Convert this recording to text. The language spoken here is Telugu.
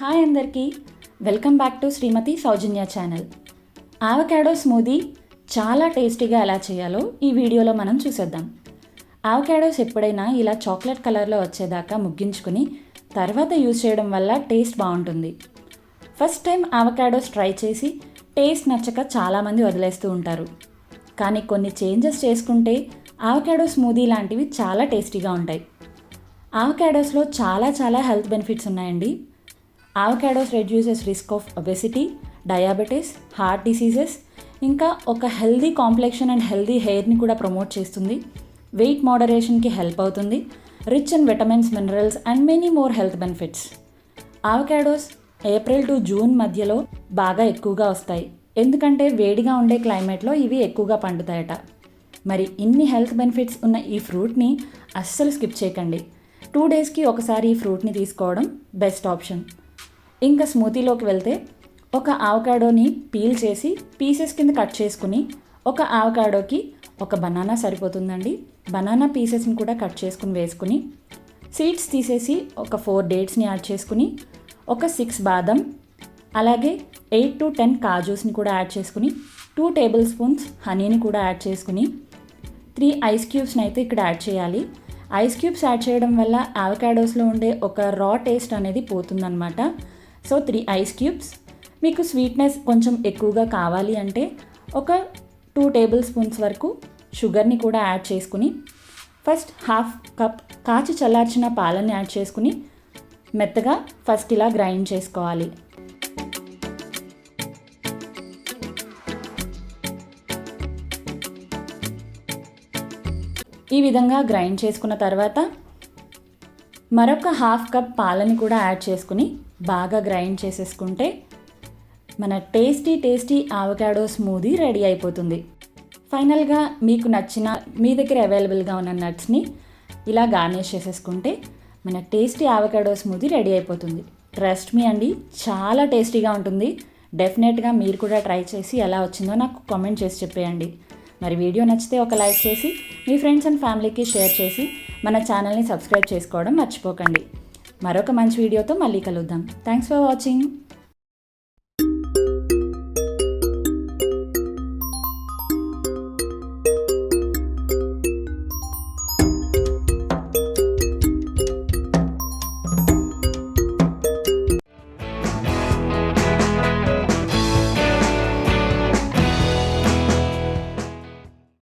హాయ్ అందరికీ, welcome back to Srimathi Sowjanya channel. Avocado smoothie చాలా టేస్టీగా ఎలా చేయాలో ఈ వీడియోలో మనం చూసేద్దాం. ఆవకాడోస్ ఎప్పుడైనా ఇలా చాక్లెట్ కలర్లో వచ్చేదాకా ముగ్గించుకుని తర్వాత యూజ్ చేయడం వల్ల టేస్ట్ బాగుంటుంది. ఫస్ట్ టైం ఆవకాడోస్ ట్రై చేసి టేస్ట్ నచ్చక చాలామంది వదిలేస్తూ ఉంటారు. కానీ కొన్ని చేంజెస్ చేసుకుంటే ఆవకాడో స్మూదీ లాంటివి చాలా టేస్టీగా ఉంటాయి. ఆవకాడోస్లో చాలా హెల్త్ బెనిఫిట్స్ ఉన్నాయండి. Avocados reduces risk of obesity, diabetes, heart diseases, ఇంకా ఒక హెల్దీ కాంప్లెక్షన్ అండ్ హెల్దీ హెయిర్ని కూడా ప్రమోట్ చేస్తుంది. వెయిట్ మోడరేషన్కి హెల్ప్ అవుతుంది. Rich in vitamins, minerals and many more health benefits. Avocados April to June మధ్యలో బాగా ఎక్కువగా వస్తాయి, ఎందుకంటే వేడిగా ఉండే క్లైమేట్లో ఇవి ఎక్కువగా పండుతాయట. మరి ఇన్ని హెల్త్ బెనిఫిట్స్ ఉన్న ఈ ఫ్రూట్ని అస్సలు స్కిప్ చేయకండి. 2 డేస్కి ఒకసారి ఈ ఫ్రూట్ని తీసుకోవడం బెస్ట్ ఆప్షన్. ఇంకా స్మూతీలోకి వెళ్తే, ఒక ఆవకాడోని పీల్ చేసి పీసెస్ కింద కట్ చేసుకుని, ఒక ఆవకాడోకి ఒక బనానా సరిపోతుందండి. బనానా పీసెస్ని కూడా కట్ చేసుకుని వేసుకుని, సీడ్స్ తీసేసి ఒక 4 డేట్స్ని యాడ్ చేసుకుని, ఒక 6 బాదం, అలాగే 8 to 10 కాజూస్ని కూడా యాడ్ చేసుకుని, 2 టేబుల్ స్పూన్స్ హనీని కూడా యాడ్ చేసుకుని, 3 ఐస్ క్యూబ్స్ని అయితే ఇక్కడ యాడ్ చేయాలి. ఐస్ క్యూబ్స్ యాడ్ చేయడం వల్ల ఆవకాడోస్లో ఉండే ఒక రా టేస్ట్ అనేది పోతుందన్నమాట. So 3 ice cubes. మీకు స్వీట్నెస్ కొంచెం ఎక్కువగా కావాలి అంటే ఒక 2 టేబుల్ స్పూన్స్ వరకు షుగర్ని కూడా యాడ్ చేసుకుని, ఫస్ట్ 1/2 కప్ కాచి చల్లార్చిన పాలని యాడ్ చేసుకుని మెత్తగా ఫస్ట్ ఇలా గ్రైండ్ చేసుకోవాలి. ఈ విధంగా గ్రైండ్ చేసుకున్న తర్వాత మరొక 1/2 కప్ పాలని కూడా యాడ్ చేసుకుని బాగా గ్రైండ్ చేసేసుకుంటే మన టేస్టీ ఆవకాడో స్మూదీ రెడీ అయిపోతుంది. ఫైనల్గా మీకు నచ్చిన మీ దగ్గర అవైలబుల్గా ఉన్న నట్స్ని ఇలా గార్నిష్ చేసేసుకుంటే మన టేస్టీ ఆవకాడో స్మూదీ రెడీ అయిపోతుంది. ట్రస్ట్ మీ అండి, చాలా టేస్టీగా ఉంటుంది. డెఫినెట్గా మీరు కూడా ట్రై చేసి ఎలా వచ్చిందో నాకు కామెంట్ చేసి చెప్పేయండి. మరి వీడియో నచ్చితే ఒక లైక్ చేసి మీ ఫ్రెండ్స్ అండ్ ఫ్యామిలీకి షేర్ చేసి మన ఛానల్ని సబ్స్క్రైబ్ చేసుకోవడం మర్చిపోకండి. మరొక మంచి వీడియోతో మళ్ళీ కలుద్దాం. Thanks for watching.